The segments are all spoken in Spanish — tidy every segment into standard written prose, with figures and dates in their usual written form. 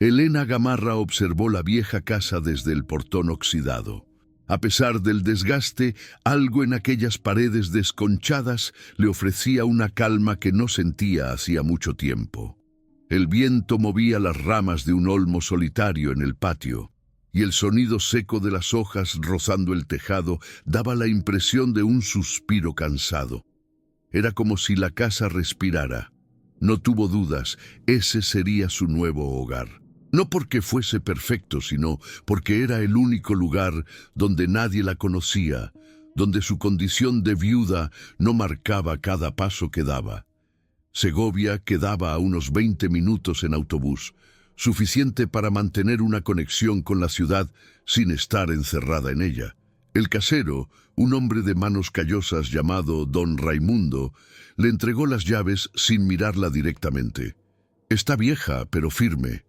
Elena Gamarra observó la vieja casa desde el portón oxidado. A pesar del desgaste, algo en aquellas paredes desconchadas le ofrecía una calma que no sentía hacía mucho tiempo. El viento movía las ramas de un olmo solitario en el patio, y el sonido seco de las hojas rozando el tejado daba la impresión de un suspiro cansado. Era como si la casa respirara. No tuvo dudas, ese sería su nuevo hogar. No porque fuese perfecto, sino porque era el único lugar donde nadie la conocía, donde su condición de viuda no marcaba cada paso que daba. Segovia quedaba a unos 20 minutos en autobús, suficiente para mantener una conexión con la ciudad sin estar encerrada en ella. El casero, un hombre de manos callosas llamado Don Raimundo, le entregó las llaves sin mirarla directamente. «Está vieja, pero firme»,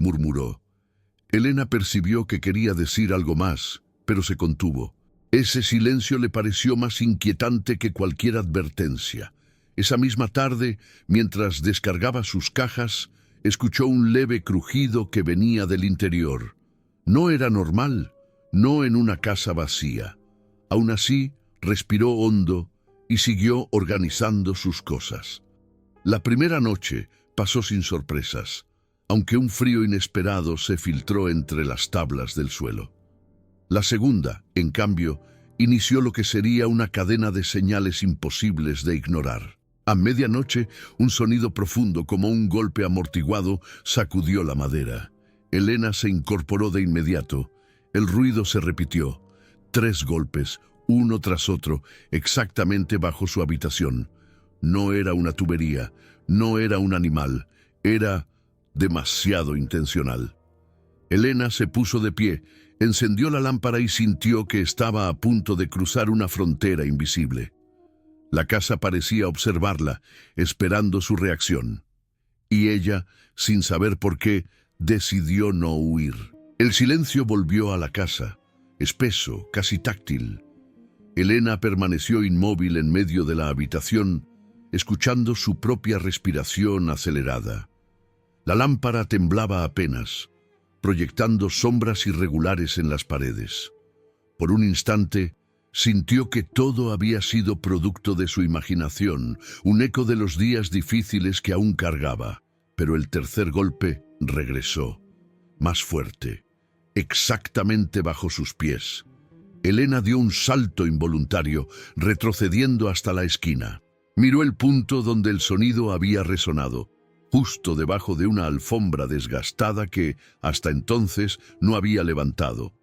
murmuró. Elena percibió que quería decir algo más, pero se contuvo. Ese silencio le pareció más inquietante que cualquier advertencia. Esa misma tarde, mientras descargaba sus cajas, escuchó un leve crujido que venía del interior. No era normal, no en una casa vacía. Aún así, respiró hondo y siguió organizando sus cosas. La primera noche pasó sin sorpresas, aunque un frío inesperado se filtró entre las tablas del suelo. La segunda, en cambio, inició lo que sería una cadena de señales imposibles de ignorar. A medianoche, un sonido profundo como un golpe amortiguado sacudió la madera. Elena se incorporó de inmediato. El ruido se repitió. 3 golpes, uno tras otro, exactamente bajo su habitación. No era una tubería, no era un animal, era demasiado intencional. Elena se puso de pie, encendió la lámpara y sintió que estaba a punto de cruzar una frontera invisible. La casa parecía observarla, esperando su reacción. Y ella, sin saber por qué, decidió no huir. El silencio volvió a la casa, espeso, casi táctil. Elena permaneció inmóvil en medio de la habitación, escuchando su propia respiración acelerada. La lámpara temblaba apenas, proyectando sombras irregulares en las paredes. Por un instante, sintió que todo había sido producto de su imaginación, un eco de los días difíciles que aún cargaba. Pero el tercer golpe regresó, más fuerte, exactamente bajo sus pies. Elena dio un salto involuntario, retrocediendo hasta la esquina. Miró el punto donde el sonido había resonado, justo debajo de una alfombra desgastada que, hasta entonces, no había levantado.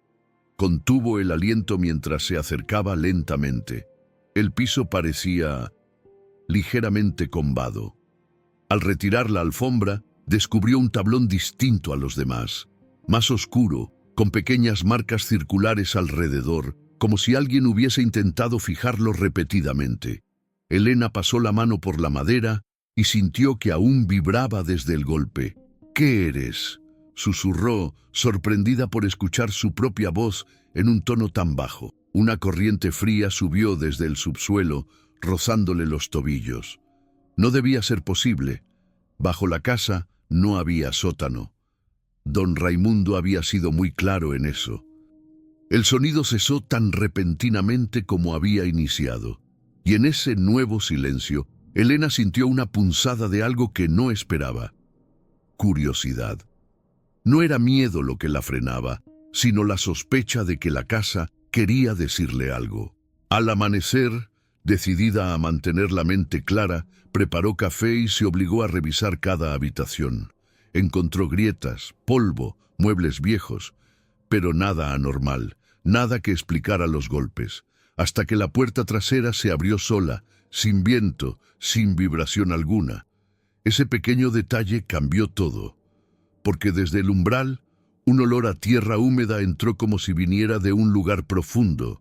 Contuvo el aliento mientras se acercaba lentamente. El piso parecía ligeramente combado. Al retirar la alfombra, descubrió un tablón distinto a los demás, más oscuro, con pequeñas marcas circulares alrededor, como si alguien hubiese intentado fijarlo repetidamente. Elena pasó la mano por la madera y sintió que aún vibraba desde el golpe. «¿Qué eres?», susurró, sorprendida por escuchar su propia voz en un tono tan bajo. Una corriente fría subió desde el subsuelo, rozándole los tobillos. No debía ser posible. Bajo la casa no había sótano. Don Raimundo había sido muy claro en eso. El sonido cesó tan repentinamente como había iniciado. Y en ese nuevo silencio, Elena sintió una punzada de algo que no esperaba. Curiosidad. No era miedo lo que la frenaba, sino la sospecha de que la casa quería decirle algo. Al amanecer, decidida a mantener la mente clara, preparó café y se obligó a revisar cada habitación. Encontró grietas, polvo, muebles viejos, pero nada anormal, nada que explicara los golpes, hasta que la puerta trasera se abrió sola, sin viento, sin vibración alguna. Ese pequeño detalle cambió todo, porque desde el umbral, un olor a tierra húmeda entró como si viniera de un lugar profundo,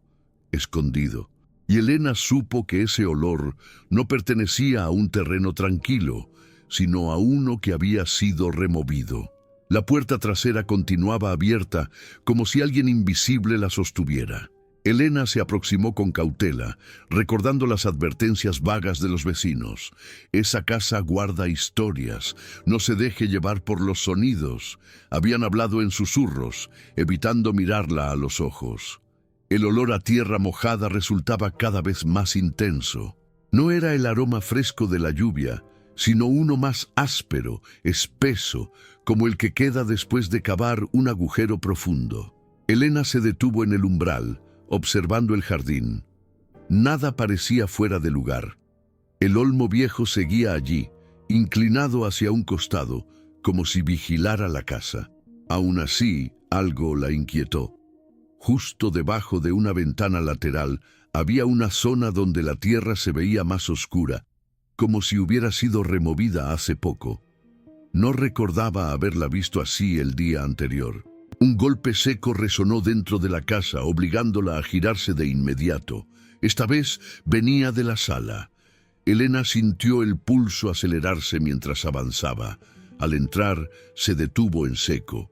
escondido. Y Elena supo que ese olor no pertenecía a un terreno tranquilo, sino a uno que había sido removido. La puerta trasera continuaba abierta, como si alguien invisible la sostuviera. Elena se aproximó con cautela, recordando las advertencias vagas de los vecinos. Esa casa guarda historias, no se deje llevar por los sonidos. Habían hablado en susurros, evitando mirarla a los ojos. El olor a tierra mojada resultaba cada vez más intenso. No era el aroma fresco de la lluvia, sino uno más áspero, espeso, como el que queda después de cavar un agujero profundo. Elena se detuvo en el umbral, observando el jardín. Nada parecía fuera de lugar. El olmo viejo seguía allí, inclinado hacia un costado, como si vigilara la casa. Aún así, algo la inquietó. Justo debajo de una ventana lateral había una zona donde la tierra se veía más oscura, como si hubiera sido removida hace poco. No recordaba haberla visto así el día anterior. Un golpe seco resonó dentro de la casa, obligándola a girarse de inmediato. Esta vez venía de la sala. Elena sintió el pulso acelerarse mientras avanzaba. Al entrar, se detuvo en seco.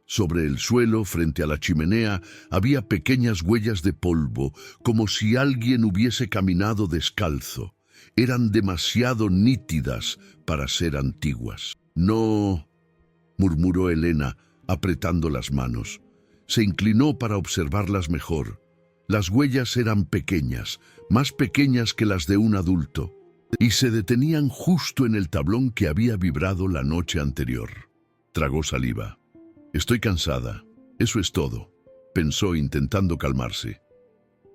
Sobre el suelo, frente a la chimenea, había pequeñas huellas de polvo, como si alguien hubiese caminado descalzo. Eran demasiado nítidas para ser antiguas. «No», murmuró Elena, apretando las manos. Se inclinó para observarlas mejor. Las huellas eran pequeñas, más pequeñas que las de un adulto, y se detenían justo en el tablón que había vibrado la noche anterior. Tragó saliva. «Estoy cansada, eso es todo», pensó intentando calmarse.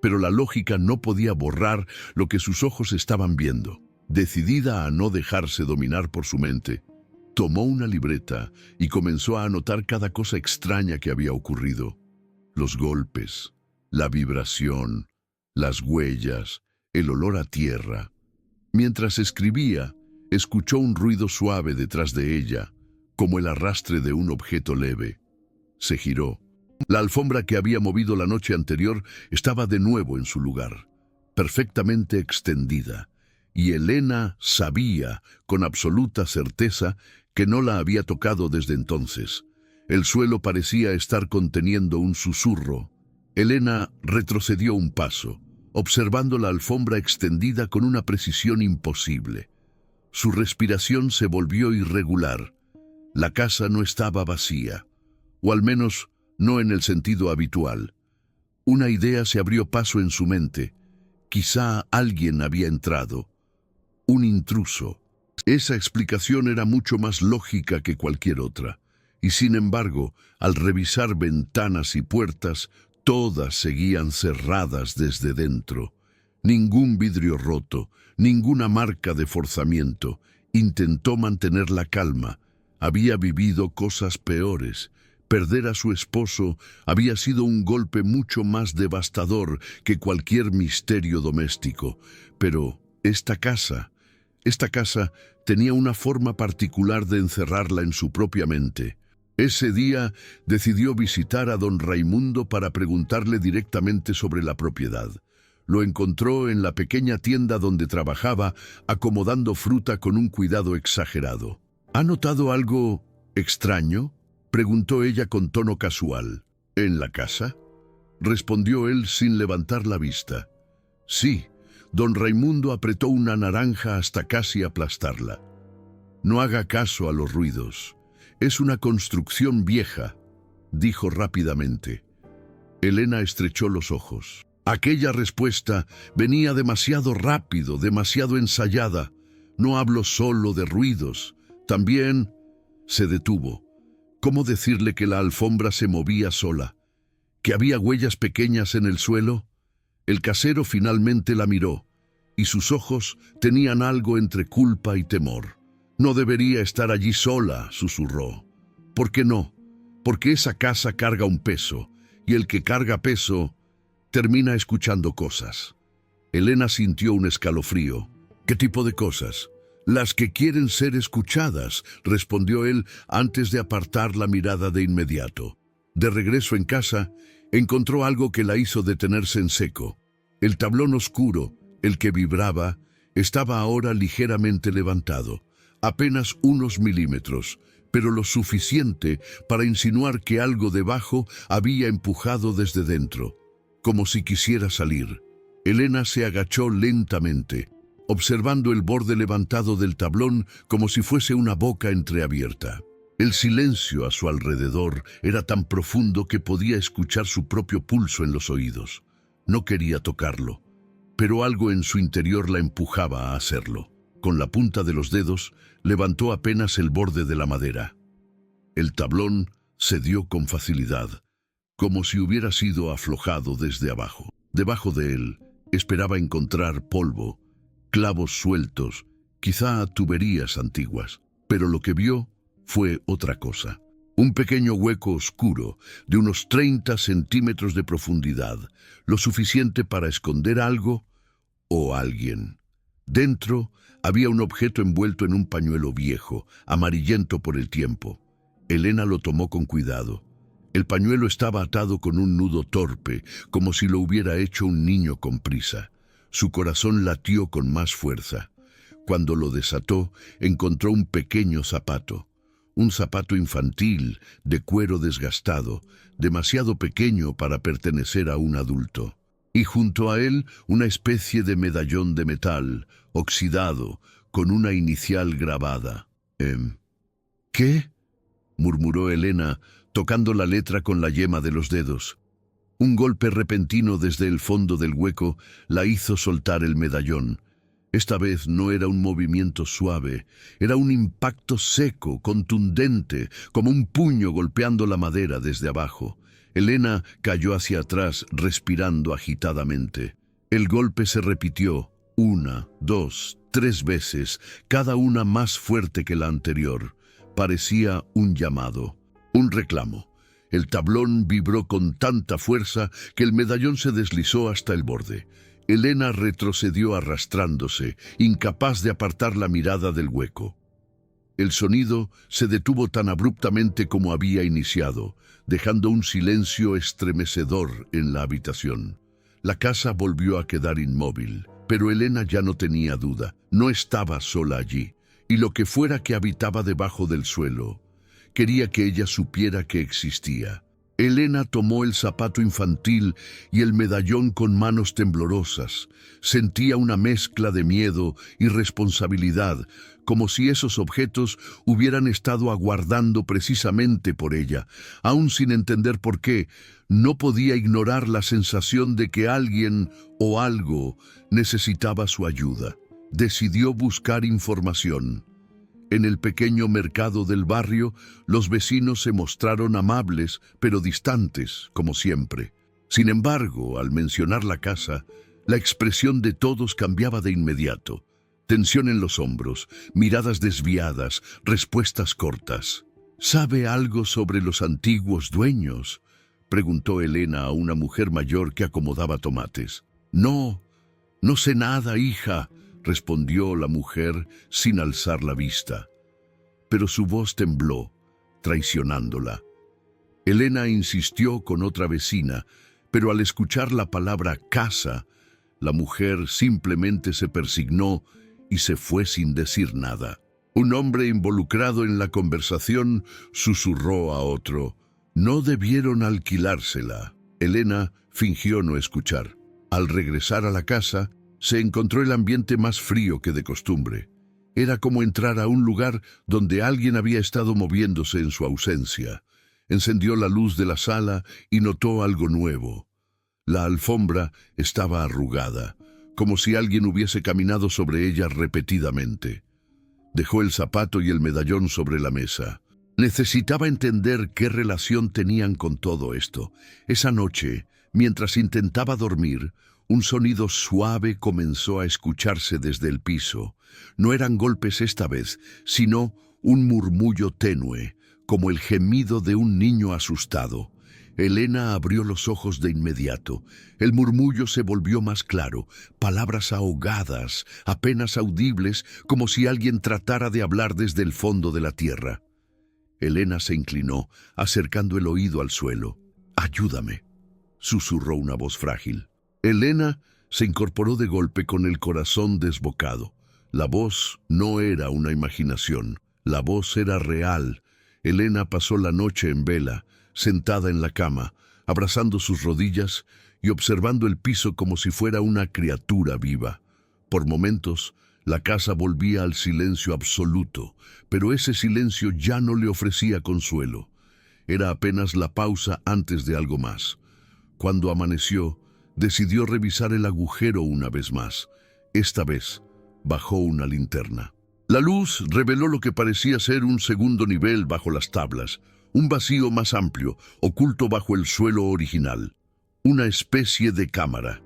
Pero la lógica no podía borrar lo que sus ojos estaban viendo. Decidida a no dejarse dominar por su mente, tomó una libreta y comenzó a anotar cada cosa extraña que había ocurrido. Los golpes, la vibración, las huellas, el olor a tierra. Mientras escribía, escuchó un ruido suave detrás de ella, como el arrastre de un objeto leve. Se giró. La alfombra que había movido la noche anterior estaba de nuevo en su lugar, perfectamente extendida, y Elena sabía, con absoluta certeza, que no la había tocado desde entonces. El suelo parecía estar conteniendo un susurro. Elena retrocedió un paso, observando la alfombra extendida con una precisión imposible. Su respiración se volvió irregular. La casa no estaba vacía, o al menos no en el sentido habitual. Una idea se abrió paso en su mente. Quizá alguien había entrado. Un intruso. Esa explicación era mucho más lógica que cualquier otra. Y sin embargo, al revisar ventanas y puertas, todas seguían cerradas desde dentro. Ningún vidrio roto, ninguna marca de forzamiento. Intentó mantener la calma. Había vivido cosas peores. Perder a su esposo había sido un golpe mucho más devastador que cualquier misterio doméstico. Pero esta casa tenía una forma particular de encerrarla en su propia mente. Ese día decidió visitar a don Raimundo para preguntarle directamente sobre la propiedad. Lo encontró en la pequeña tienda donde trabajaba, acomodando fruta con un cuidado exagerado. «¿Ha notado algo extraño?», preguntó ella con tono casual. «¿En la casa?», respondió él sin levantar la vista. «Sí». Don Raimundo apretó una naranja hasta casi aplastarla. «No haga caso a los ruidos. Es una construcción vieja», dijo rápidamente. Elena estrechó los ojos. Aquella respuesta venía demasiado rápido, demasiado ensayada. «No hablo solo de ruidos. También…» Se detuvo. ¿Cómo decirle que la alfombra se movía sola? ¿Que había huellas pequeñas en el suelo? El casero finalmente la miró, y sus ojos tenían algo entre culpa y temor. «No debería estar allí sola», susurró. «¿Por qué no? Porque esa casa carga un peso, y el que carga peso termina escuchando cosas». Elena sintió un escalofrío. «¿Qué tipo de cosas?». «Las que quieren ser escuchadas», respondió él antes de apartar la mirada de inmediato. De regreso en casa, encontró algo que la hizo detenerse en seco. El tablón oscuro, el que vibraba, estaba ahora ligeramente levantado, apenas unos milímetros, pero lo suficiente para insinuar que algo debajo había empujado desde dentro. como si quisiera salir. Elena se agachó lentamente, observando el borde levantado del tablón como si fuese una boca entreabierta. El silencio a su alrededor era tan profundo que podía escuchar su propio pulso en los oídos. No quería tocarlo, pero algo en su interior la empujaba a hacerlo. Con la punta de los dedos, levantó apenas el borde de la madera. El tablón cedió con facilidad, como si hubiera sido aflojado desde abajo. Debajo de él, esperaba encontrar polvo, clavos sueltos, quizá tuberías antiguas. Pero lo que vio fue otra cosa. Un pequeño hueco oscuro de unos 30 centímetros de profundidad, lo suficiente para esconder algo o alguien. Dentro había un objeto envuelto en un pañuelo viejo, amarillento por el tiempo. Elena lo tomó con cuidado. El pañuelo estaba atado con un nudo torpe, como si lo hubiera hecho un niño con prisa. Su corazón latió con más fuerza. Cuando lo desató, encontró un pequeño zapato. Un zapato infantil, de cuero desgastado, demasiado pequeño para pertenecer a un adulto. Y junto a él, una especie de medallón de metal, oxidado, con una inicial grabada. ¿Qué?, murmuró Elena, tocando la letra con la yema de los dedos. Un golpe repentino desde el fondo del hueco la hizo soltar el medallón. Esta vez no era un movimiento suave, era un impacto seco, contundente, como un puño golpeando la madera desde abajo. Elena cayó hacia atrás, respirando agitadamente. El golpe se repitió 1, 2, 3 veces, cada una más fuerte que la anterior. Parecía un llamado, un reclamo. El tablón vibró con tanta fuerza que el medallón se deslizó hasta el borde. Elena retrocedió arrastrándose, incapaz de apartar la mirada del hueco. El sonido se detuvo tan abruptamente como había iniciado, dejando un silencio estremecedor en la habitación. La casa volvió a quedar inmóvil, pero Elena ya no tenía duda. No estaba sola allí, y lo que fuera que habitaba debajo del suelo, quería que ella supiera que existía. Elena tomó el zapato infantil y el medallón con manos temblorosas. Sentía una mezcla de miedo y responsabilidad, como si esos objetos hubieran estado aguardando precisamente por ella. Aún sin entender por qué, no podía ignorar la sensación de que alguien o algo necesitaba su ayuda. Decidió buscar información. En el pequeño mercado del barrio, los vecinos se mostraron amables, pero distantes, como siempre. Sin embargo, al mencionar la casa, la expresión de todos cambiaba de inmediato. Tensión en los hombros, miradas desviadas, respuestas cortas. ¿Sabe algo sobre los antiguos dueños?, preguntó Elena a una mujer mayor que acomodaba tomates. No sé nada, hija, respondió la mujer sin alzar la vista. Pero su voz tembló, traicionándola. Elena insistió con otra vecina, pero al escuchar la palabra casa, la mujer simplemente se persignó y se fue sin decir nada. Un hombre involucrado en la conversación susurró a otro: «No debieron alquilársela». Elena fingió no escuchar. Al regresar a la casa, se encontró el ambiente más frío que de costumbre. Era como entrar a un lugar donde alguien había estado moviéndose en su ausencia. Encendió la luz de la sala y notó algo nuevo. La alfombra estaba arrugada, como si alguien hubiese caminado sobre ella repetidamente. Dejó el zapato y el medallón sobre la mesa. Necesitaba entender qué relación tenían con todo esto. Esa noche, mientras intentaba dormir, un sonido suave comenzó a escucharse desde el piso. No eran golpes esta vez, sino un murmullo tenue, como el gemido de un niño asustado. Elena abrió los ojos de inmediato. El murmullo se volvió más claro, palabras ahogadas, apenas audibles, como si alguien tratara de hablar desde el fondo de la tierra. Elena se inclinó, acercando el oído al suelo. «Ayúdame», susurró una voz frágil. Elena se incorporó de golpe con el corazón desbocado. La voz no era una imaginación, la voz era real. Elena pasó la noche en vela, sentada en la cama, abrazando sus rodillas y observando el piso como si fuera una criatura viva. Por momentos, la casa volvía al silencio absoluto, pero ese silencio ya no le ofrecía consuelo. Era apenas la pausa antes de algo más. Cuando amaneció, decidió revisar el agujero una vez más. Esta vez, bajó una linterna. La luz reveló lo que parecía ser un segundo nivel bajo las tablas, un vacío más amplio, oculto bajo el suelo original. Una especie de cámara.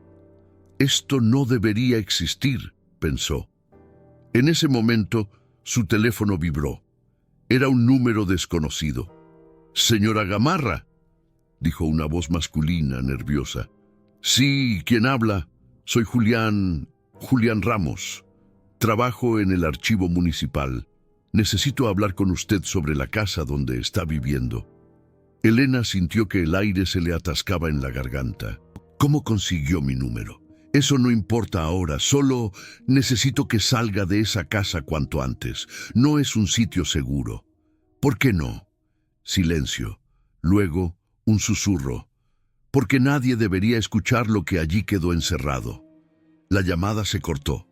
Esto no debería existir, pensó. En ese momento, su teléfono vibró. Era un número desconocido. «Señora Gamarra», dijo una voz masculina nerviosa. «Sí, ¿quién habla? Soy Julián Ramos. Trabajo en el archivo municipal. Necesito hablar con usted sobre la casa donde está viviendo». Elena sintió que el aire se le atascaba en la garganta. «¿Cómo consiguió mi número? Eso no importa ahora, solo necesito que salga de esa casa cuanto antes. No es un sitio seguro». «¿Por qué no?» Silencio. Luego, un susurro. «Porque nadie debería escuchar lo que allí quedó encerrado». La llamada se cortó.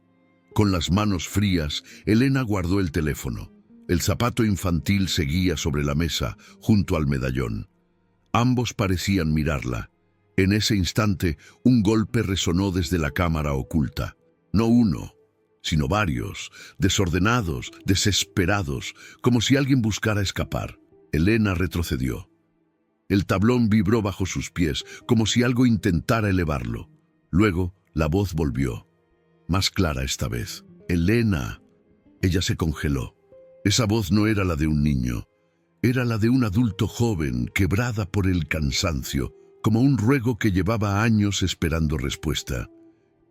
Con las manos frías, Elena guardó el teléfono. El zapato infantil seguía sobre la mesa, junto al medallón. Ambos parecían mirarla. En ese instante, un golpe resonó desde la cámara oculta. No uno, sino varios, desordenados, desesperados, como si alguien buscara escapar. Elena retrocedió. El tablón vibró bajo sus pies, como si algo intentara elevarlo. Luego, la voz volvió. Más clara esta vez. «Elena». Ella se congeló. Esa voz no era la de un niño. Era la de un adulto joven, quebrada por el cansancio, como un ruego que llevaba años esperando respuesta.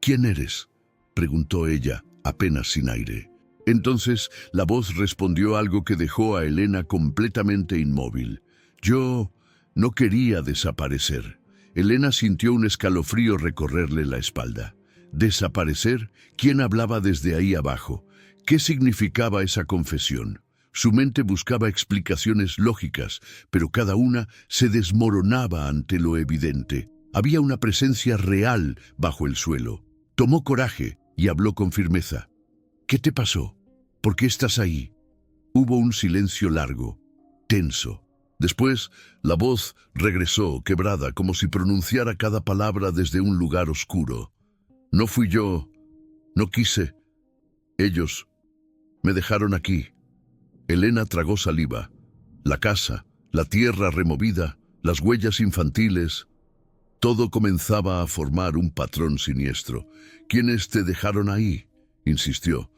«¿Quién eres?», preguntó ella, apenas sin aire. Entonces la voz respondió algo que dejó a Elena completamente inmóvil. «Yo no quería desaparecer». Elena sintió un escalofrío recorrerle la espalda. ¿Desaparecer? ¿Quién hablaba desde ahí abajo? ¿Qué significaba esa confesión? Su mente buscaba explicaciones lógicas, pero cada una se desmoronaba ante lo evidente. Había una presencia real bajo el suelo. Tomó coraje y habló con firmeza. «¿Qué te pasó? ¿Por qué estás ahí?» Hubo un silencio largo, tenso. Después, la voz regresó, quebrada, como si pronunciara cada palabra desde un lugar oscuro. «No fui yo. No quise. Ellos me dejaron aquí». Elena tragó saliva. La casa, la tierra removida, las huellas infantiles. Todo comenzaba a formar un patrón siniestro. «¿Quiénes te dejaron ahí?», insistió.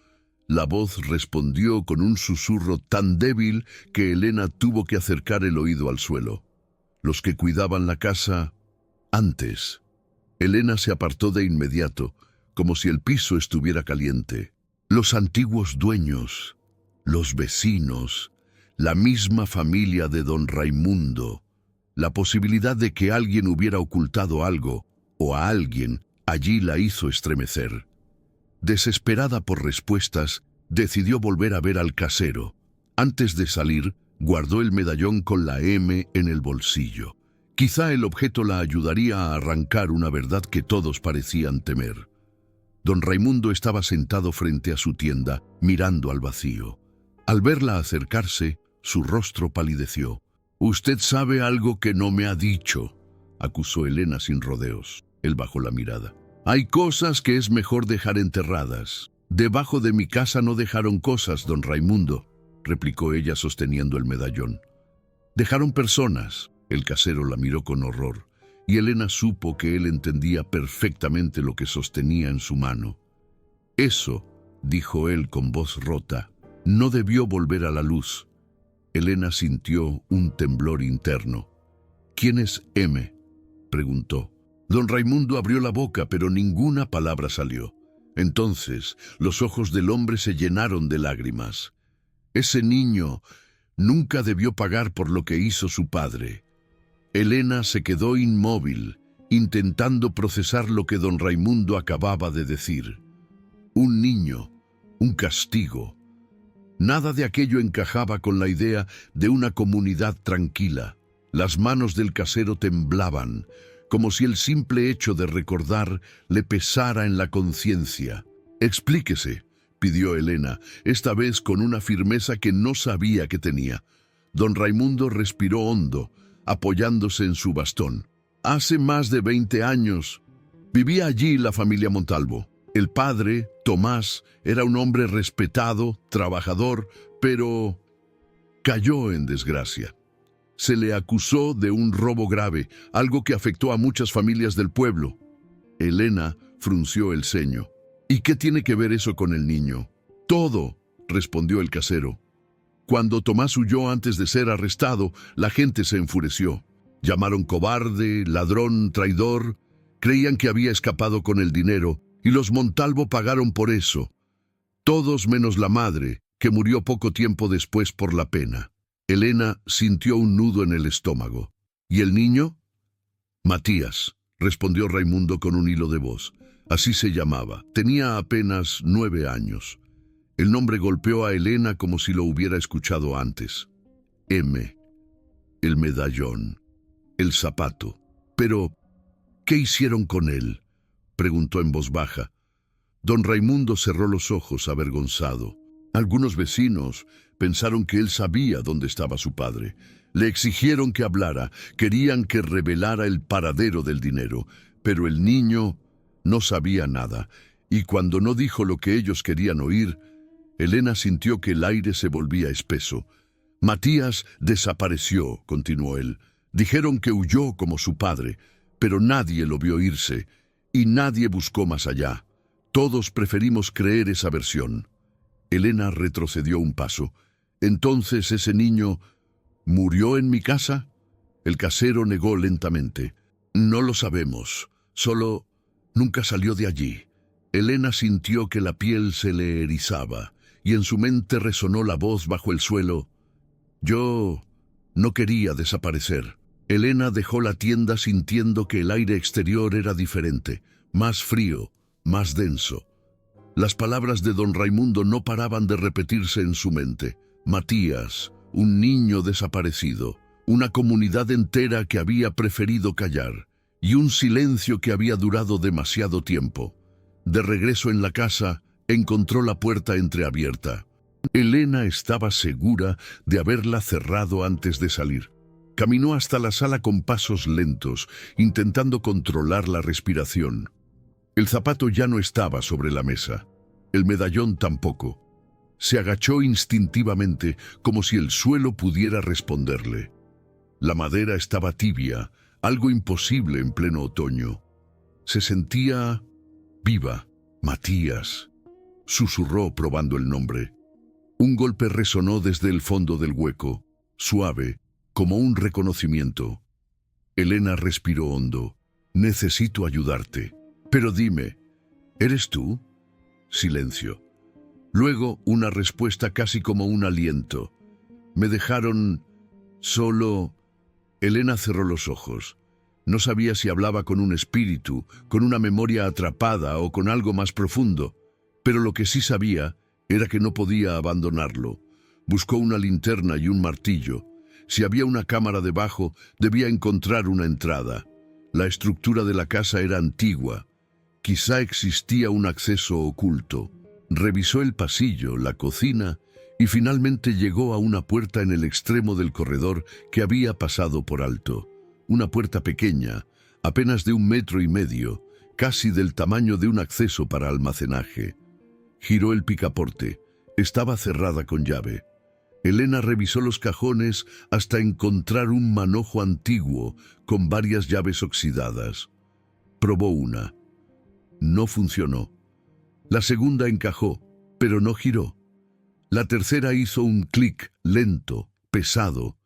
La voz respondió con un susurro tan débil que Elena tuvo que acercar el oído al suelo. «Los que cuidaban la casa antes». Elena se apartó de inmediato, como si el piso estuviera caliente. «Los antiguos dueños, los vecinos, la misma familia de don Raimundo». La posibilidad de que alguien hubiera ocultado algo, o a alguien, allí la hizo estremecer. Desesperada por respuestas, decidió volver a ver al casero. Antes de salir, guardó el medallón con la M en el bolsillo. Quizá el objeto la ayudaría a arrancar una verdad que todos parecían temer. Don Raimundo estaba sentado frente a su tienda, mirando al vacío. Al verla acercarse, su rostro palideció. «Usted sabe algo que no me ha dicho», acusó Elena sin rodeos. Él bajó la mirada. «Hay cosas que es mejor dejar enterradas. Debajo de mi casa no dejaron cosas, don Raimundo», replicó ella sosteniendo el medallón. «Dejaron personas». El casero la miró con horror, y Elena supo que él entendía perfectamente lo que sostenía en su mano. «Eso», dijo él con voz rota, «no debió volver a la luz». Elena sintió un temblor interno. «¿Quién es M?», preguntó. Don Raimundo abrió la boca, pero ninguna palabra salió. Entonces los ojos del hombre se llenaron de lágrimas. «Ese niño nunca debió pagar por lo que hizo su padre». Elena se quedó inmóvil, intentando procesar lo que don Raimundo acababa de decir. Un niño, un castigo. Nada de aquello encajaba con la idea de una comunidad tranquila. Las manos del casero temblaban, como si el simple hecho de recordar le pesara en la conciencia. «Explíquese», pidió Elena, esta vez con una firmeza que no sabía que tenía. Don Raimundo respiró hondo, apoyándose en su bastón. «Hace más de 20 años vivía allí la familia Montalvo. El padre, Tomás, era un hombre respetado, trabajador, pero cayó en desgracia. Se le acusó de un robo grave, algo que afectó a muchas familias del pueblo». Elena frunció el ceño. «¿Y qué tiene que ver eso con el niño?» «Todo», respondió el casero. «Cuando Tomás huyó antes de ser arrestado, la gente se enfureció. Llamaron cobarde, ladrón, traidor. Creían que había escapado con el dinero, y los Montalvo pagaron por eso. Todos menos la madre, que murió poco tiempo después por la pena». Elena sintió un nudo en el estómago. «¿Y el niño?» «Matías», respondió Raimundo con un hilo de voz. Así se llamaba. Tenía apenas 9 años. El nombre golpeó a Elena como si lo hubiera escuchado antes. M. El medallón. El zapato. «Pero, ¿qué hicieron con él?», preguntó en voz baja. Don Raimundo cerró los ojos, avergonzado. Algunos vecinos pensaron que él sabía dónde estaba su padre. Le exigieron que hablara, querían que revelara el paradero del dinero, pero el niño no sabía nada, y cuando no dijo lo que ellos querían oír, Elena sintió que el aire se volvía espeso. «Matías desapareció», continuó él. «Dijeron que huyó como su padre, pero nadie lo vio irse, y nadie buscó más allá. Todos preferimos creer esa versión». Elena retrocedió un paso. «¿Entonces ese niño murió en mi casa?». El casero negó lentamente. «No lo sabemos, solo nunca salió de allí». Elena sintió que la piel se le erizaba, y en su mente resonó la voz bajo el suelo. «Yo no quería desaparecer». Elena dejó la tienda sintiendo que el aire exterior era diferente, más frío, más denso. Las palabras de don Raimundo no paraban de repetirse en su mente. Matías, un niño desaparecido, una comunidad entera que había preferido callar, y un silencio que había durado demasiado tiempo. De regreso en la casa, encontró la puerta entreabierta. Elena estaba segura de haberla cerrado antes de salir. Caminó hasta la sala con pasos lentos, intentando controlar la respiración. El zapato ya no estaba sobre la mesa. El medallón tampoco. Se agachó instintivamente, como si el suelo pudiera responderle. La madera estaba tibia, algo imposible en pleno otoño. Se sentía viva. «Matías», susurró probando el nombre. Un golpe resonó desde el fondo del hueco, suave, como un reconocimiento. Elena respiró hondo. «Necesito ayudarte. Pero dime, ¿eres tú?». Silencio. Luego una respuesta casi como un aliento. «Me dejaron solo». Elena cerró los ojos. No sabía si hablaba con un espíritu, con una memoria atrapada o con algo más profundo, pero lo que sí sabía era que no podía abandonarlo. Buscó una linterna y un martillo. Si había una cámara debajo, debía encontrar una entrada. La estructura de la casa era antigua. Quizá existía un acceso oculto. Revisó el pasillo, la cocina, y finalmente llegó a una puerta en el extremo del corredor que había pasado por alto. Una puerta pequeña, apenas de 1,5 metros, casi del tamaño de un acceso para almacenaje. Giró el picaporte. Estaba cerrada con llave. Elena revisó los cajones hasta encontrar un manojo antiguo con varias llaves oxidadas. Probó una. No funcionó. La segunda encajó, pero no giró. La tercera hizo un clic lento, pesado,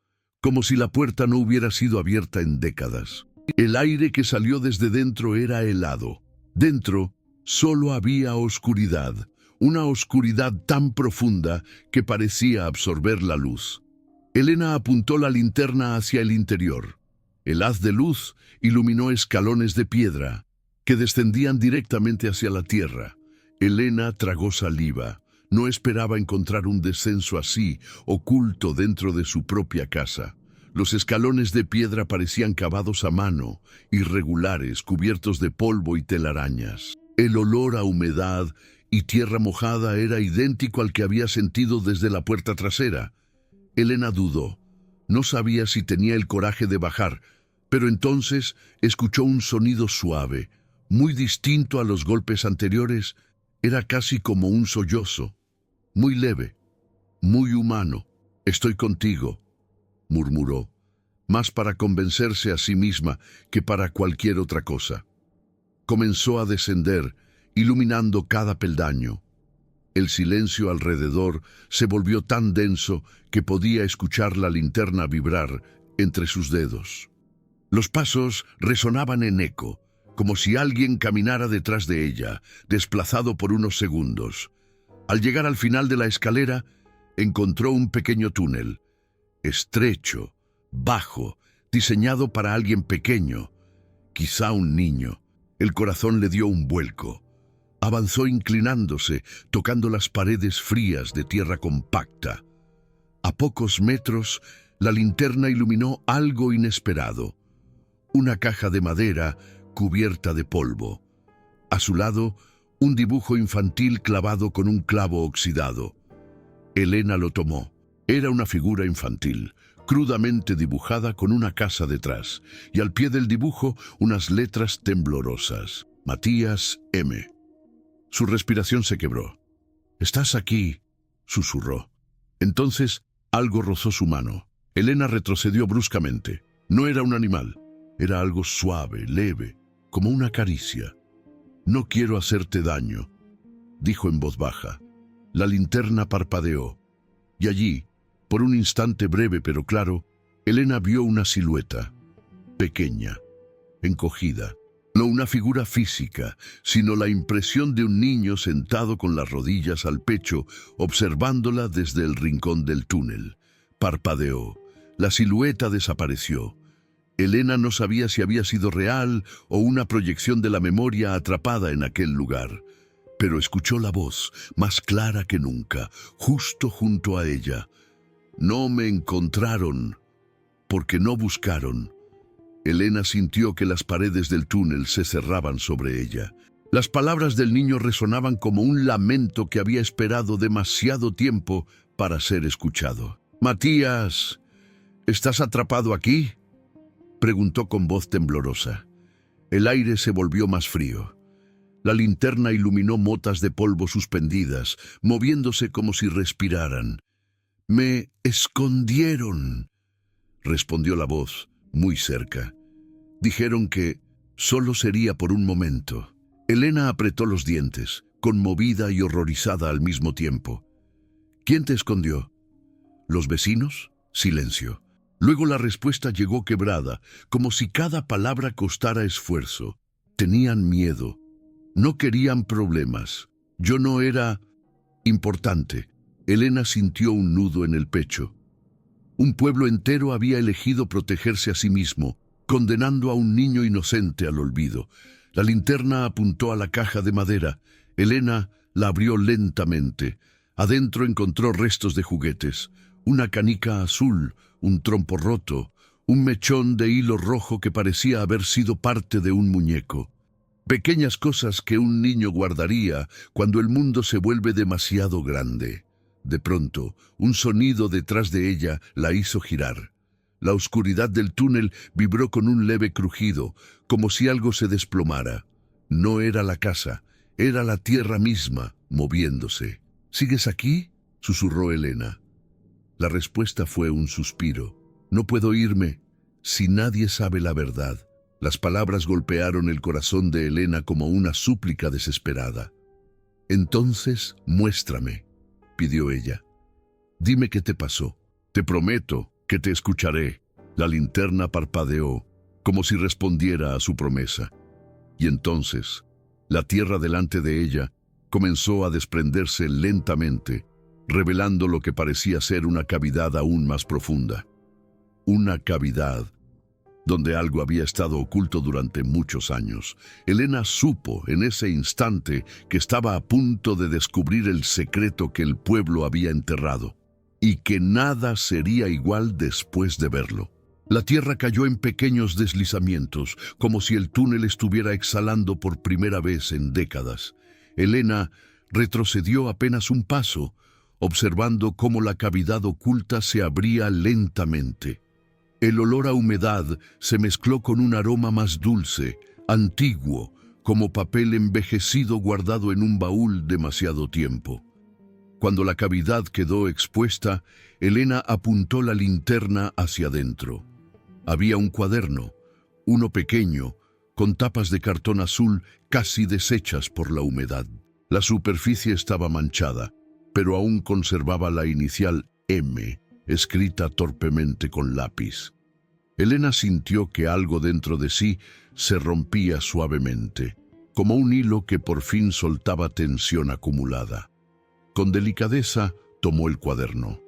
como si la puerta no hubiera sido abierta en décadas. El aire que salió desde dentro era helado. Dentro solo había oscuridad, una oscuridad tan profunda que parecía absorber la luz. Elena apuntó la linterna hacia el interior. El haz de luz iluminó escalones de piedra que descendían directamente hacia la tierra. Elena tragó saliva. No esperaba encontrar un descenso así, oculto dentro de su propia casa. Los escalones de piedra parecían cavados a mano, irregulares, cubiertos de polvo y telarañas. El olor a humedad y tierra mojada era idéntico al que había sentido desde la puerta trasera. Elena dudó. No sabía si tenía el coraje de bajar, pero entonces escuchó un sonido suave, muy distinto a los golpes anteriores. Era casi como un sollozo, muy leve, muy humano. «Estoy contigo», murmuró, más para convencerse a sí misma que para cualquier otra cosa. Comenzó a descender, iluminando cada peldaño. El silencio alrededor se volvió tan denso que podía escuchar la linterna vibrar entre sus dedos. Los pasos resonaban en eco, como si alguien caminara detrás de ella, desplazado por unos segundos. Al llegar al final de la escalera, encontró un pequeño túnel, estrecho, bajo, diseñado para alguien pequeño, quizá un niño. El corazón le dio un vuelco. Avanzó inclinándose, tocando las paredes frías de tierra compacta. A pocos metros, la linterna iluminó algo inesperado. Una caja de madera cubierta de polvo. A su lado, un dibujo infantil clavado con un clavo oxidado. Elena lo tomó. Era una figura infantil, crudamente dibujada con una casa detrás, y al pie del dibujo unas letras temblorosas. Matías M. Su respiración se quebró. «¿Estás aquí?», susurró. Entonces algo rozó su mano. Elena retrocedió bruscamente. No era un animal, era algo suave, leve, como una caricia. «No quiero hacerte daño», dijo en voz baja. La linterna parpadeó, y allí, por un instante breve pero claro, Elena vio una silueta, pequeña, encogida. No una figura física, sino la impresión de un niño sentado con las rodillas al pecho, observándola desde el rincón del túnel. Parpadeó. La silueta desapareció. Elena no sabía si había sido real o una proyección de la memoria atrapada en aquel lugar. Pero escuchó la voz, más clara que nunca, justo junto a ella. «No me encontraron, porque no buscaron». Elena sintió que las paredes del túnel se cerraban sobre ella. Las palabras del niño resonaban como un lamento que había esperado demasiado tiempo para ser escuchado. «Matías, ¿estás atrapado aquí?», preguntó con voz temblorosa. El aire se volvió más frío. La linterna iluminó motas de polvo suspendidas, moviéndose como si respiraran. «Me escondieron», respondió la voz, muy cerca. «Dijeron que solo sería por un momento». Elena apretó los dientes, conmovida y horrorizada al mismo tiempo. «¿Quién te escondió?». «¿Los vecinos?». Silencio. Luego la respuesta llegó quebrada, como si cada palabra costara esfuerzo. «Tenían miedo. No querían problemas. Yo no era importante». Elena sintió un nudo en el pecho. Un pueblo entero había elegido protegerse a sí mismo, condenando a un niño inocente al olvido. La linterna apuntó a la caja de madera. Elena la abrió lentamente. Adentro encontró restos de juguetes, una canica azul, un trompo roto, un mechón de hilo rojo que parecía haber sido parte de un muñeco. Pequeñas cosas que un niño guardaría cuando el mundo se vuelve demasiado grande. De pronto, un sonido detrás de ella la hizo girar. La oscuridad del túnel vibró con un leve crujido, como si algo se desplomara. No era la casa, era la tierra misma, moviéndose. «¿Sigues aquí?», susurró Elena. La respuesta fue un suspiro. «No puedo irme si nadie sabe la verdad». Las palabras golpearon el corazón de Elena como una súplica desesperada. «Entonces, muéstrame», pidió ella. «Dime qué te pasó. Te prometo que te escucharé». La linterna parpadeó, como si respondiera a su promesa. Y entonces, la tierra delante de ella comenzó a desprenderse lentamente, revelando lo que parecía ser una cavidad aún más profunda. Una cavidad donde algo había estado oculto durante muchos años. Elena supo en ese instante que estaba a punto de descubrir el secreto que el pueblo había enterrado, y que nada sería igual después de verlo. La tierra cayó en pequeños deslizamientos, como si el túnel estuviera exhalando por primera vez en décadas. Elena retrocedió apenas un paso, observando cómo la cavidad oculta se abría lentamente. El olor a humedad se mezcló con un aroma más dulce, antiguo, como papel envejecido guardado en un baúl demasiado tiempo. Cuando la cavidad quedó expuesta, Elena apuntó la linterna hacia adentro. Había un cuaderno, uno pequeño, con tapas de cartón azul casi deshechas por la humedad. La superficie estaba manchada, pero aún conservaba la inicial M, escrita torpemente con lápiz. Elena sintió que algo dentro de sí se rompía suavemente, como un hilo que por fin soltaba tensión acumulada. Con delicadeza tomó el cuaderno.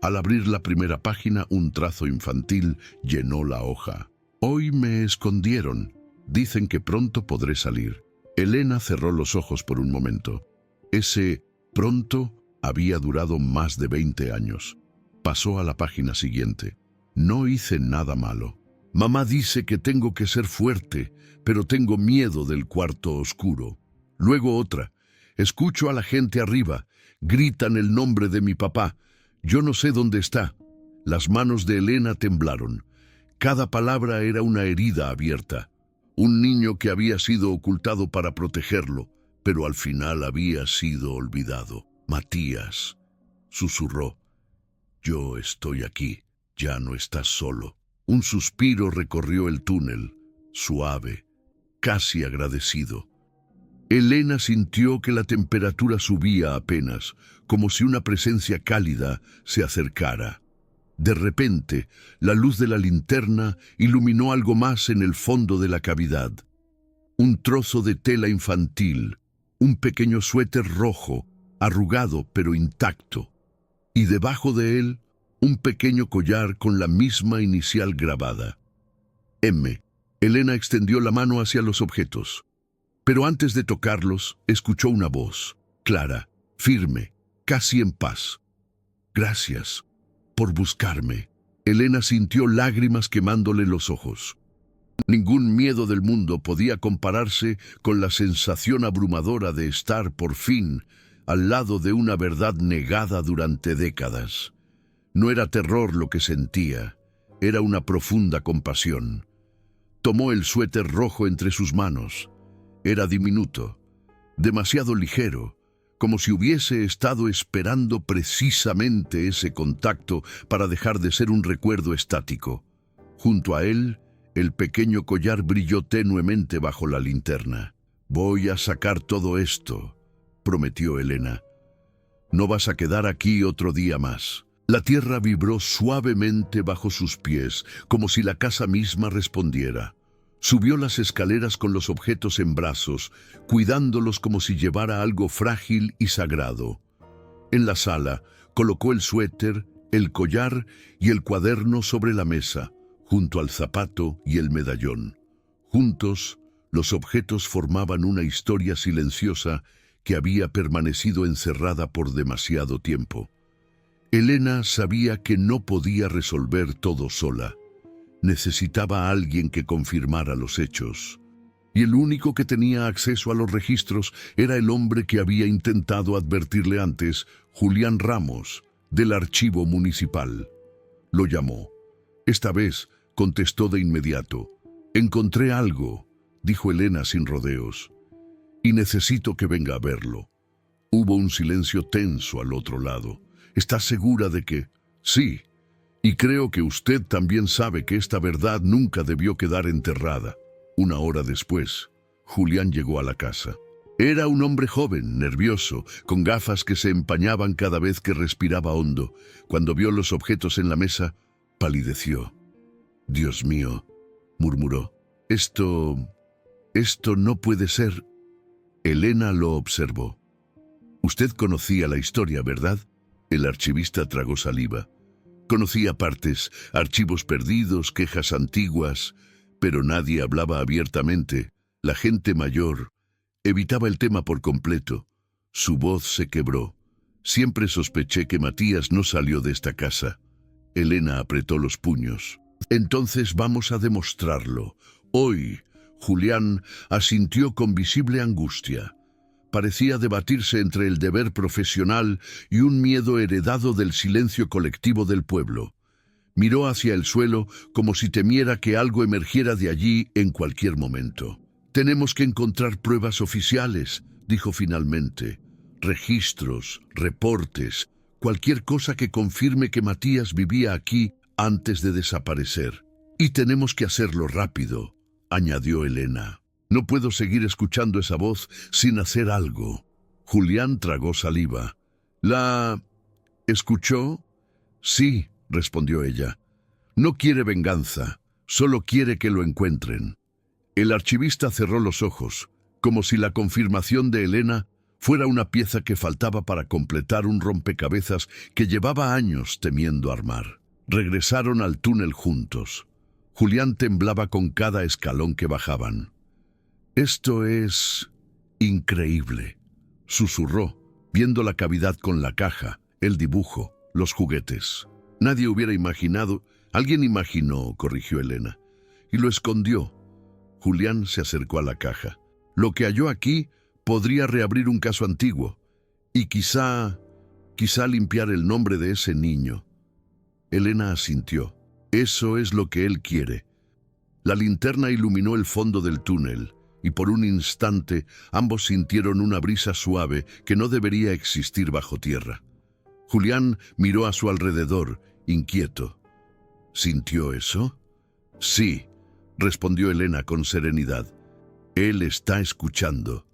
Al abrir la primera página, un trazo infantil llenó la hoja. «Hoy me escondieron. Dicen que pronto podré salir». Elena cerró los ojos por un momento. Ese pronto había durado más de 20 años. Pasó a la página siguiente. «No hice nada malo. Mamá dice que tengo que ser fuerte, pero tengo miedo del cuarto oscuro». Luego otra. «Escucho a la gente arriba. Gritan el nombre de mi papá. Yo no sé dónde está». Las manos de Elena temblaron. Cada palabra era una herida abierta. Un niño que había sido ocultado para protegerlo, pero al final había sido olvidado. «Matías», susurró. «Yo estoy aquí. Ya no estás solo». Un suspiro recorrió el túnel, suave, casi agradecido. Elena sintió que la temperatura subía apenas, como si una presencia cálida se acercara. De repente, la luz de la linterna iluminó algo más en el fondo de la cavidad. Un trozo de tela infantil, un pequeño suéter rojo, arrugado pero intacto. Y debajo de él, un pequeño collar con la misma inicial grabada. M. Elena extendió la mano hacia los objetos. Pero antes de tocarlos, escuchó una voz, clara, firme, casi en paz. «Gracias por buscarme». Elena sintió lágrimas quemándole los ojos. Ningún miedo del mundo podía compararse con la sensación abrumadora de estar, por fin, al lado de una verdad negada durante décadas. No era terror lo que sentía, era una profunda compasión. Tomó el suéter rojo entre sus manos. Era diminuto, demasiado ligero, como si hubiese estado esperando precisamente ese contacto para dejar de ser un recuerdo estático. Junto a él, el pequeño collar brilló tenuemente bajo la linterna. «Voy a sacar todo esto», prometió Elena. «No vas a quedar aquí otro día más». La tierra vibró suavemente bajo sus pies, como si la casa misma respondiera. Subió las escaleras con los objetos en brazos, cuidándolos como si llevara algo frágil y sagrado. En la sala, colocó el suéter, el collar y el cuaderno sobre la mesa, junto al zapato y el medallón. Juntos, los objetos formaban una historia silenciosa que había permanecido encerrada por demasiado tiempo. Elena sabía que no podía resolver todo sola. Necesitaba a alguien que confirmara los hechos. Y el único que tenía acceso a los registros era el hombre que había intentado advertirle antes, Julián Ramos, del archivo municipal. Lo llamó. Esta vez contestó de inmediato. «Encontré algo», dijo Elena sin rodeos, «y necesito que venga a verlo». Hubo un silencio tenso al otro lado. «¿Estás segura de que...?» «Sí, y creo que usted también sabe que esta verdad nunca debió quedar enterrada». Una hora después, Julián llegó a la casa. Era un hombre joven, nervioso, con gafas que se empañaban cada vez que respiraba hondo. Cuando vio los objetos en la mesa, palideció. «Dios mío», murmuró, Esto no puede ser». Elena lo observó. «Usted conocía la historia, ¿verdad?». El archivista tragó saliva. Conocía partes, archivos perdidos, quejas antiguas, pero nadie hablaba abiertamente. La gente mayor evitaba el tema por completo. Su voz se quebró. «Siempre sospeché que Matías no salió de esta casa». Elena apretó los puños. Entonces vamos a demostrarlo. Hoy, Julián asintió con visible angustia. Parecía debatirse entre el deber profesional y un miedo heredado del silencio colectivo del pueblo. Miró hacia el suelo como si temiera que algo emergiera de allí en cualquier momento. «Tenemos que encontrar pruebas oficiales», dijo finalmente. «Registros, reportes, cualquier cosa que confirme que Matías vivía aquí antes de desaparecer. Y tenemos que hacerlo rápido», añadió Elena. «No puedo seguir escuchando esa voz sin hacer algo». Julián tragó saliva. «¿La escuchó?» «Sí», respondió ella. «No quiere venganza, solo quiere que lo encuentren». El archivista cerró los ojos, como si la confirmación de Elena fuera una pieza que faltaba para completar un rompecabezas que llevaba años temiendo armar. Regresaron al túnel juntos. Julián temblaba con cada escalón que bajaban. «Esto es increíble», susurró, viendo la cavidad con la caja, el dibujo, los juguetes. «Nadie hubiera imaginado». «Alguien imaginó», corrigió Elena, «y lo escondió». Julián se acercó a la caja. «Lo que halló aquí podría reabrir un caso antiguo, y quizá limpiar el nombre de ese niño». Elena asintió. «Eso es lo que él quiere». La linterna iluminó el fondo del túnel, y por un instante ambos sintieron una brisa suave que no debería existir bajo tierra. Julián miró a su alrededor, inquieto. ¿Sintió eso? «Sí», respondió Elena con serenidad. «Él está escuchando».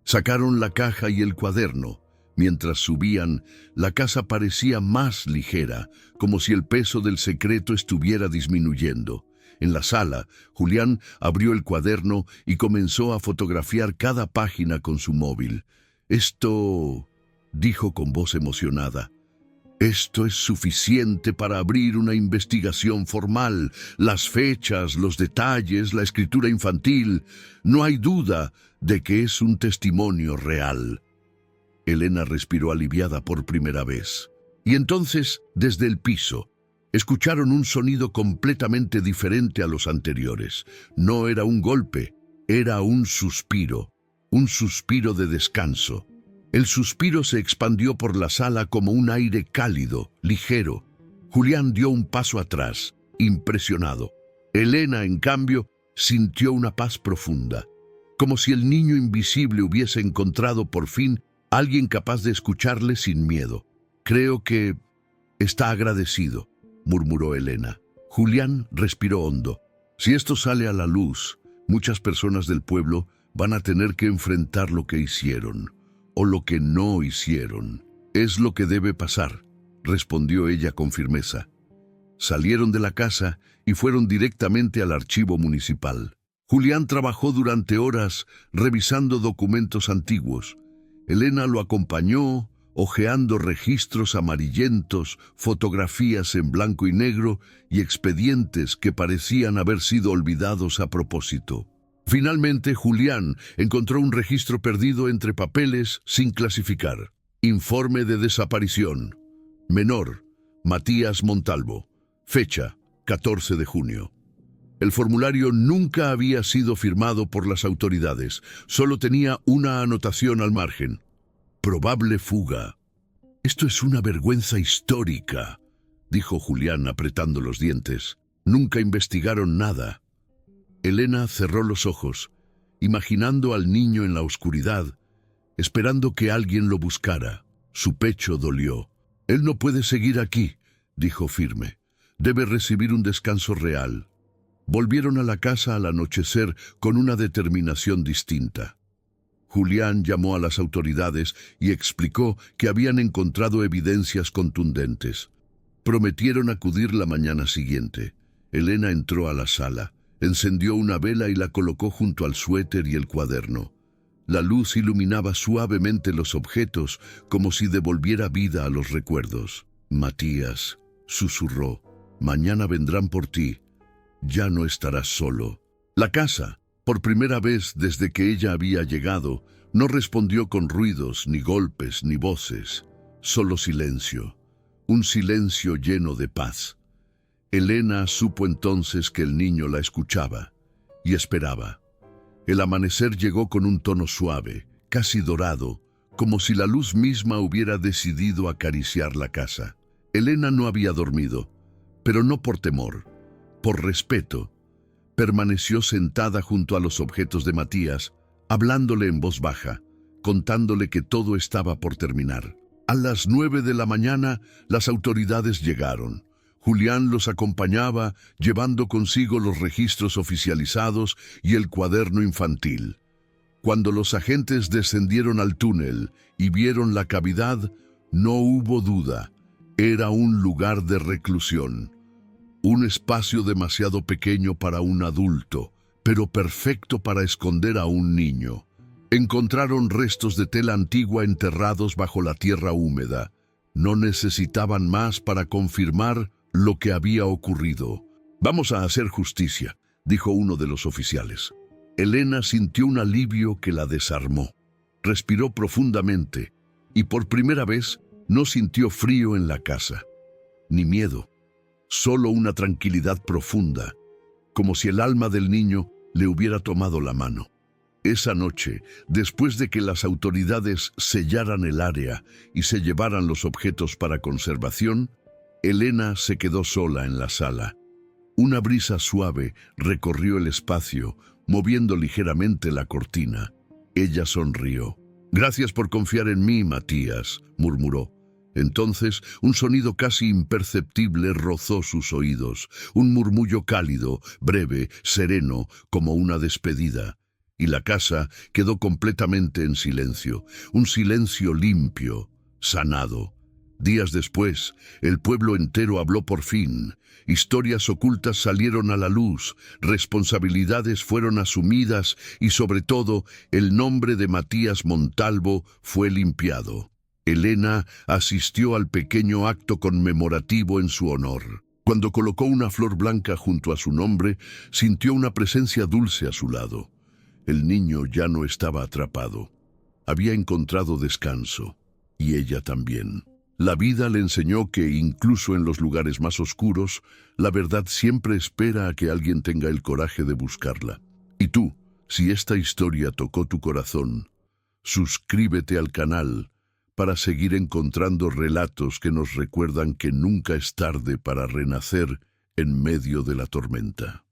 Sacaron la caja y el cuaderno. Mientras subían, la casa parecía más ligera, como si el peso del secreto estuviera disminuyendo. En la sala, Julián abrió el cuaderno y comenzó a fotografiar cada página con su móvil. «Esto», dijo con voz emocionada, «esto es suficiente para abrir una investigación formal. Las fechas, los detalles, la escritura infantil. No hay duda de que es un testimonio real». Elena respiró aliviada por primera vez. Y entonces, desde el piso, escucharon un sonido completamente diferente a los anteriores. No era un golpe, era un suspiro de descanso. El suspiro se expandió por la sala como un aire cálido, ligero. Julián dio un paso atrás, impresionado. Elena, en cambio, sintió una paz profunda, como si el niño invisible hubiese encontrado por fin alguien capaz de escucharle sin miedo. «Creo que está agradecido», murmuró Elena. Julián respiró hondo. «Si esto sale a la luz, muchas personas del pueblo van a tener que enfrentar lo que hicieron, o lo que no hicieron. Es lo que debe pasar», respondió ella con firmeza. Salieron de la casa y fueron directamente al archivo municipal. Julián trabajó durante horas revisando documentos antiguos. Elena lo acompañó, hojeando registros amarillentos, fotografías en blanco y negro y expedientes que parecían haber sido olvidados a propósito. Finalmente, Julián encontró un registro perdido entre papeles sin clasificar. Informe de desaparición. Menor, Matías Montalvo. Fecha, 14 de junio. El formulario nunca había sido firmado por las autoridades, solo tenía una anotación al margen. «Probable fuga». «Esto es una vergüenza histórica», dijo Julián apretando los dientes. «Nunca investigaron nada». Elena cerró los ojos, imaginando al niño en la oscuridad, esperando que alguien lo buscara. Su pecho dolió. «Él no puede seguir aquí», dijo firme. «Debe recibir un descanso real». Volvieron a la casa al anochecer con una determinación distinta. Julián llamó a las autoridades y explicó que habían encontrado evidencias contundentes. Prometieron acudir la mañana siguiente. Elena entró a la sala, encendió una vela y la colocó junto al suéter y el cuaderno. La luz iluminaba suavemente los objetos como si devolviera vida a los recuerdos. «Matías», susurró, «mañana vendrán por ti. Ya no estarás solo». La casa, por primera vez desde que ella había llegado, no respondió con ruidos, ni golpes, ni voces. Solo silencio. Un silencio lleno de paz. Elena supo entonces que el niño la escuchaba y esperaba. El amanecer llegó con un tono suave, casi dorado, como si la luz misma hubiera decidido acariciar la casa. Elena no había dormido, pero no por temor, por respeto. Permaneció sentada junto a los objetos de Matías, hablándole en voz baja, contándole que todo estaba por terminar. A las 9 de la mañana, las autoridades llegaron. Julián los acompañaba, llevando consigo los registros oficializados y el cuaderno infantil. Cuando los agentes descendieron al túnel y vieron la cavidad, no hubo duda. Era un lugar de reclusión. Un espacio demasiado pequeño para un adulto, pero perfecto para esconder a un niño. Encontraron restos de tela antigua enterrados bajo la tierra húmeda. No necesitaban más para confirmar lo que había ocurrido. «Vamos a hacer justicia», dijo uno de los oficiales. Elena sintió un alivio que la desarmó. Respiró profundamente y por primera vez no sintió frío en la casa, ni miedo, solo una tranquilidad profunda, como si el alma del niño le hubiera tomado la mano. Esa noche, después de que las autoridades sellaran el área y se llevaran los objetos para conservación, Elena se quedó sola en la sala. Una brisa suave recorrió el espacio, moviendo ligeramente la cortina. Ella sonrió. «Gracias por confiar en mí, Matías», murmuró. Entonces, un sonido casi imperceptible rozó sus oídos, un murmullo cálido, breve, sereno, como una despedida. Y la casa quedó completamente en silencio, un silencio limpio, sanado. Días después, el pueblo entero habló por fin. Historias ocultas salieron a la luz, responsabilidades fueron asumidas y, sobre todo, el nombre de Matías Montalvo fue limpiado. Elena asistió al pequeño acto conmemorativo en su honor. Cuando colocó una flor blanca junto a su nombre, sintió una presencia dulce a su lado. El niño ya no estaba atrapado. Había encontrado descanso, y ella también. La vida le enseñó que, incluso en los lugares más oscuros, la verdad siempre espera a que alguien tenga el coraje de buscarla. Y tú, si esta historia tocó tu corazón, suscríbete al canal para seguir encontrando relatos que nos recuerdan que nunca es tarde para renacer en medio de la tormenta.